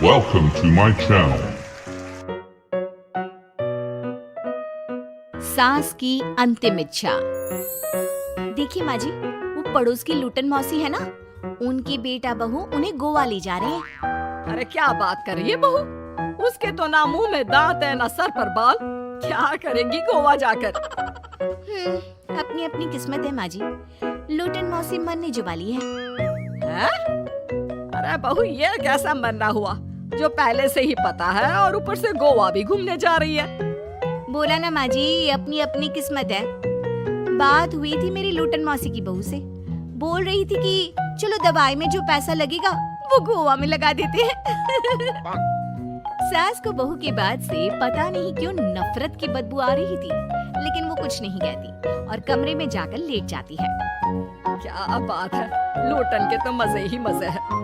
Welcome to my channel. सास की अंतिम इच्छा। देखिए माँ जी, वो पड़ोस की लूटन मौसी है ना, उनकी बेटा बहू उन्हें गोवा ले जा रहे हैं। अरे क्या बात कर रही है बहू, उसके तो ना मुंह में दांत है ना सर पर बाल, क्या करेगी गोवा जाकर। अपनी अपनी किस्मत है माँ जी, लूटन मौसी मरने जो वाली है। अरे बहू, ये कैसा मरना हुआ जो पहले से ही पता है और ऊपर से गोवा भी घूमने जा रही है। बोला ना माँ जी, अपनी अपनी किस्मत है। बात हुई थी मेरी लूटन मौसी की बहू से, बोल रही थी कि चलो दवाई में जो पैसा लगेगा वो गोवा में लगा देते हैं। सास को बहू की बात से पता नहीं क्यों नफरत की बदबू आ रही थी, लेकिन वो कुछ नहीं कहती और कमरे में जाकर लेट जाती है। क्या बात है, लूटन के तो मजे ही मजे हैं।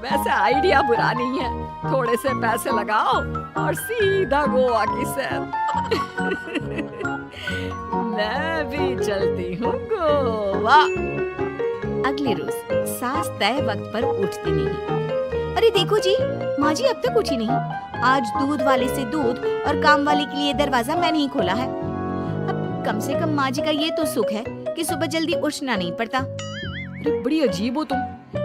वैसे आइडिया बुरा नहीं है, थोड़े से पैसे लगाओ और सीधा गोवा की सैर। मैं भी चलती हूँ गोवा। अगले रोज सास तय वक्त पर उठती नहीं। अरे देखो जी, माँ जी अब तक उठी नहीं। आज दूध वाले से दूध और काम वाले के लिए दरवाजा मैंने ही खोला है। अब कम से कम माँ जी का ये तो सुख है कि सुबह जल्दी उठना नहीं पड़ता। अरे बड़ी अजीब हो तुम,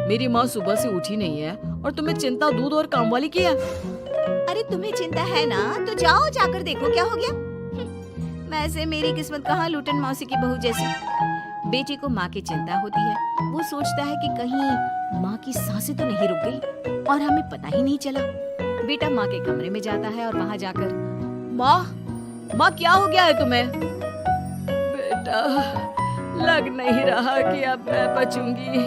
मेरी माँ सुबह से उठी नहीं है और तुम्हें चिंता दूध और काम वाली की है। अरे तुम्हें चिंता है ना, तो जाओ जाकर देखो क्या हो गया। वैसे मेरी किस्मत कहाँ लूटन मौसी की बहू जैसी। बेटी को माँ की चिंता होती है, वो सोचता है कि कहीं माँ की सांसें तो नहीं रुक गई और हमें पता ही नहीं चला। बेटा माँ के कमरे में जाता है और वहाँ जाकर, माँ क्या हो गया है तुम्हें? बेटा, लग नहीं रहा कि अब मैं बचूंगी,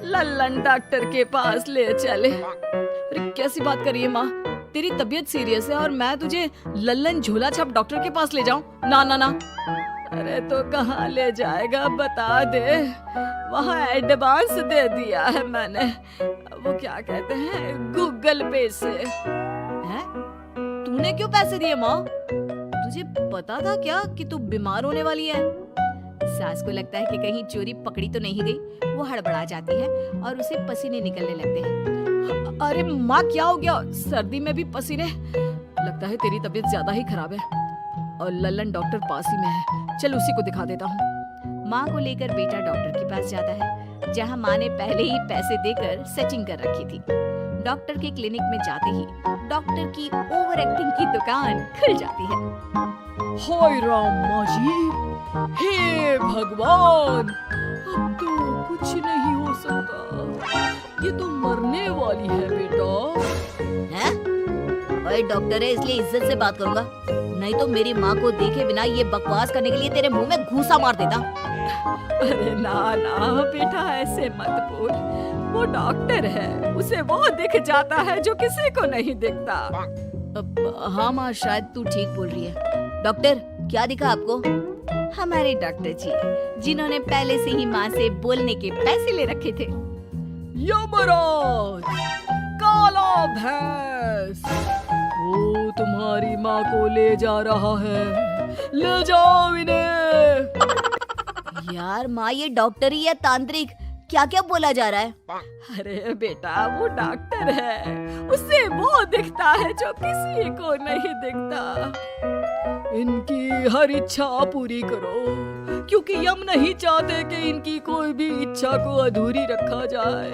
लल्लन डॉक्टर के पास ले चले। अरे कैसी बात कर रही है माँ, तेरी तबीयत सीरियस है और मैं तुझे लल्लन झोला छाप डॉक्टर के पास ले जाऊं? ना ना ना। अरे तो कहाँ ले जाएगा बता दे, वहाँ एडवांस दे दिया है मैंने, वो क्या कहते हैं गूगल पे से। हैं? तूने क्यों पैसे दिए माँ? तुझे पता था क्या कि तू बीमार होने वाली है? सास को लगता है कि कहीं चोरी पकड़ी तो नहीं गई। वो हड़बड़ा जाती है और उसे पसीने निकलने लगते हैं। अरे माँ क्या हो गया, सर्दी में भी पसीने? लगता है तेरी तबीयत ज्यादा ही खराब है और लल्लन डॉक्टर पास ही में है, चल उसी को दिखा देता हूँ। माँ को लेकर बेटा डॉक्टर के पास जाता है, जहाँ माँ ने पहले ही पैसे देकर सेटिंग कर रखी थी। डॉक्टर के क्लिनिक में जाते ही डॉक्टर की ओवर एक्टिंग की दुकान खुल जाती है। हाय राम माँ जी, हे भगवान, अब तो कुछ नहीं हो सकता, ये तो मरने वाली है बेटा। हैं? ओए डॉक्टर है इसलिए इज्जत से बात करूंगा, नहीं तो मेरी माँ को देखे बिना ये बकवास करने के लिए तेरे मुंह में घूंसा मार देता। अरे ना ना बेटा, ऐसे मत बोल, वो डॉक्टर है, उसे वो दिख जाता है जो किसी को नहीं दिखता। हाँ माँ, शायद तू ठीक बोल रही है। डॉक्टर क्या दिखा आपको? हमारे डॉक्टर जी, जिन्होंने पहले से ही माँ से बोलने के पैसे ले रखे थे। यमराज, काला भैंस, वो तुम्हारी माँ को ले जा रहा है, ले जाओ इन्हें। यार माँ, ये डॉक्टर ही है तांत्रिक, क्या क्या बोला जा रहा है? अरे बेटा, वो डॉक्टर है, उसे वो दिखता है जो किसी को नहीं दिखता। इनकी हर इच्छा पूरी करो, क्योंकि यम नहीं चाहते कि इनकी कोई भी इच्छा को अधूरी रखा जाए।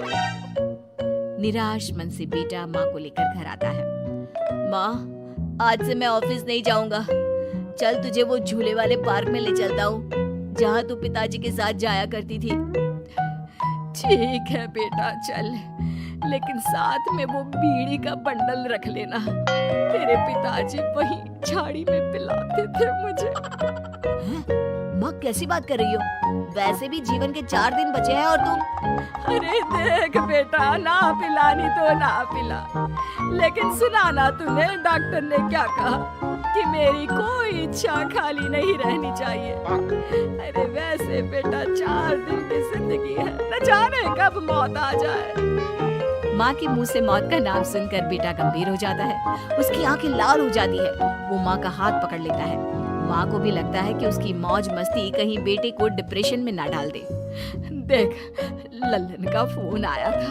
निराश मन से बेटा माँ को लेकर घर आता है। माँ, आज से मैं ऑफिस नहीं जाऊंगा, चल तुझे वो झूले वाले पार्क में ले चलता हूँ, जहाँ तू पिताजी के साथ जाया करती थी। ठीक है बेटा चल, लेकिन साथ में वो बीड़ी का बंडल रख लेना, तेरे पिताजी वही झाड़ी में पिलाते थे मुझे। माँ कैसी बात कर रही हो? वैसे भी जीवन के 4 दिन बचे हैं और तुम। अरे देख बेटा, ना पिलानी तो ना पिला, लेकिन सुना ना तूने डॉक्टर ने क्या कहा कि मेरी कोई इच्छा खाली नहीं रहनी चाहिए। अरे वैसे बेटा 4 दिन की जिंदगी है, न जाने कब मौत आ जाए। माँ के मुंह से मौत का नाम सुनकर बेटा गंभीर हो जाता है, उसकी आंखें लाल हो जाती है। वो माँ का हाथ पकड़ लेता है। माँ को भी लगता है कि उसकी मौज मस्ती कहीं बेटे को डिप्रेशन में ना डाल दे। देख, लल्लन का फोन आया था,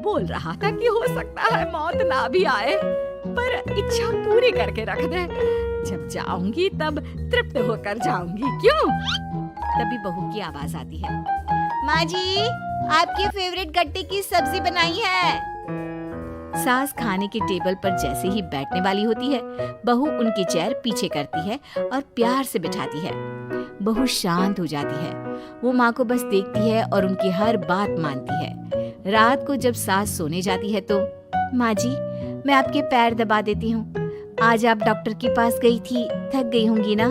बोल रहा था कि हो सकता है मौत ना भी आए, पर इच्छा पूरी करके रख दे। जब जाऊंगी तब तृप्त होकर जाऊंगी, क्यों? तभी बहू की आवाज आती है, माँ जी आपकी फेवरेट गट्टे की सब्जी बनाई है। सास खाने के टेबल पर जैसे ही बैठने वाली होती है, बहू उनकी चेयर पीछे करती है और प्यार से बिठाती है। बहू शांत हो जाती है। वो माँ को बस देखती है और उनकी हर बात मानती है। रात को जब सास सोने जाती है तो, माँ जी मैं आपके पैर दबा देती हूँ। आज आप डॉक्टर के पास गई थी, थक गई होंगी ना।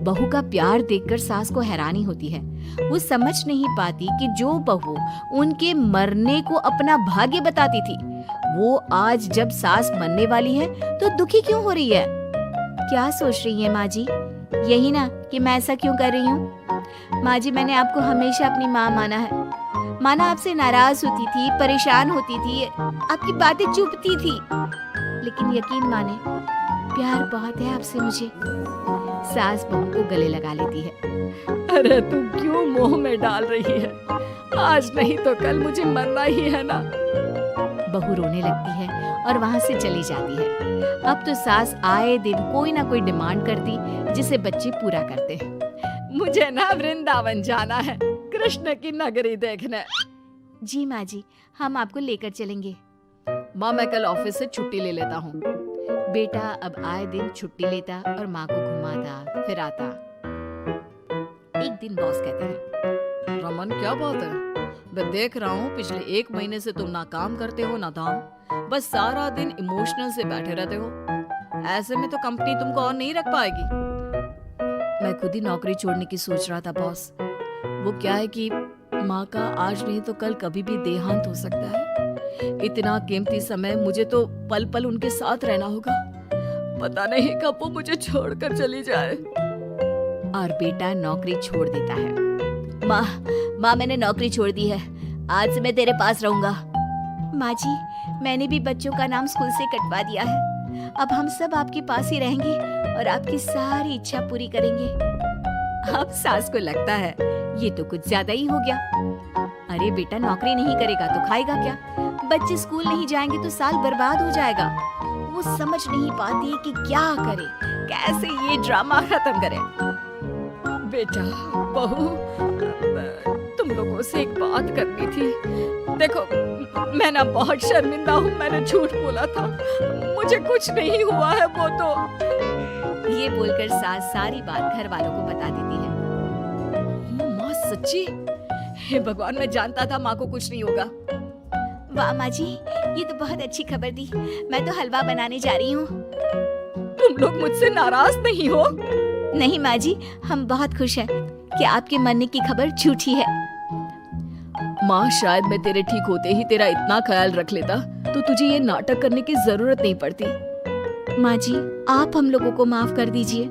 बहू का प्यार देखकर सास को हैरानी होती है। वो समझ नहीं पाती कि जो बहू उनके मरने को अपना भाग्य बताती थी, वो आज जब सास मरने वाली है तो दुखी क्यों हो रही है। क्या सोच रही है माँ जी? यही ना कि मैं ऐसा क्यों कर रही हूँ। माँ जी मैंने आपको हमेशा अपनी माँ माना है। माना आपसे नाराज होती थी, परेशान होती थी, आपकी बातें चुभती थी, लेकिन यकीन माने प्यार बहुत है आपसे मुझे। सास बहू को गले लगा लेती है। अरे तू क्यों मोह में डाल रही है? आज नहीं तो कल मुझे मरना ही है ना। बहू रोने लगती है और वहाँ से चली जाती है। अब तो सास आए दिन कोई ना कोई डिमांड करती जिसे बच्चे पूरा करते। मुझे ना वृंदावन जाना है, कृष्ण की नगरी देखने। जी माँ जी, हम आपको लेकर चलेंगे। माँ मैं कल ऑफिस से छुट्टी ले लेता हूँ। बेटा अब आए दिन छुट्टी लेता और माँ को घुमाता फिराता। एक दिन बॉस कहते हैं, रमन क्या बात है? मैं देख रहा हूँ पिछले 1 महीने से तुम ना काम करते हो ना धाम, बस सारा दिन इमोशनल से बैठे रहते हो। ऐसे में तो कंपनी तुमको और नहीं रख पाएगी। मैं खुद ही नौकरी छोड़ने की सोच रहा था बॉस। वो क्या है कि माँ का आज नहीं तो कल कभी भी देहांत हो सकता है। इतना कीमती समय मुझे तो पल पल उनके साथ रहना होगा। पता नहीं कब वो मुझे छोड़कर चली जाए। और बेटा नौकरी छोड़ देता है। माँ मैंने नौकरी छोड़ दी है, आज से मैं तेरे पास रहूंगा। माँ जी मैंने भी बच्चों का नाम स्कूल से कटवा दिया है। अब हम सब आपके पास ही रहेंगे और आपकी सारी इच्छा पूरी करेंगे। अब सास को लगता है ये तो कुछ ज्यादा ही हो गया। अरे बेटा नौकरी नहीं करेगा तो खाएगा क्या? बच्चे स्कूल नहीं जाएंगे तो साल बर्बाद हो जाएगा। वो समझ नहीं पाती कि क्या करे, कैसे ये ड्रामा खत्म करे। बेटा बहू तुम लोगों से एक बात करनी थी। देखो मैं ना बहुत शर्मिंदा हूँ, मैंने झूठ बोला था, मुझे कुछ नहीं हुआ है। वो तो ये बोलकर सास सारी बात घर वालों को बता देती है। माँ सच्ची? हे भगवान मैं जानता था माँ को कुछ नहीं होगा। वाह माँ जी ये तो बहुत अच्छी खबर दी। मैं तो हलवा बनाने जा रही हूँ। तुम लोग मुझसे नाराज नहीं हो? नहीं माँ जी हम बहुत खुश हैं कि आपके मरने की खबर झूठी है। माँ शायद मैं तेरे ठीक होते ही तेरा इतना ख्याल रख लेता तो तुझे ये नाटक करने की जरूरत नहीं पड़ती। माँ जी आप हम लोगों को माफ कर दीजिए।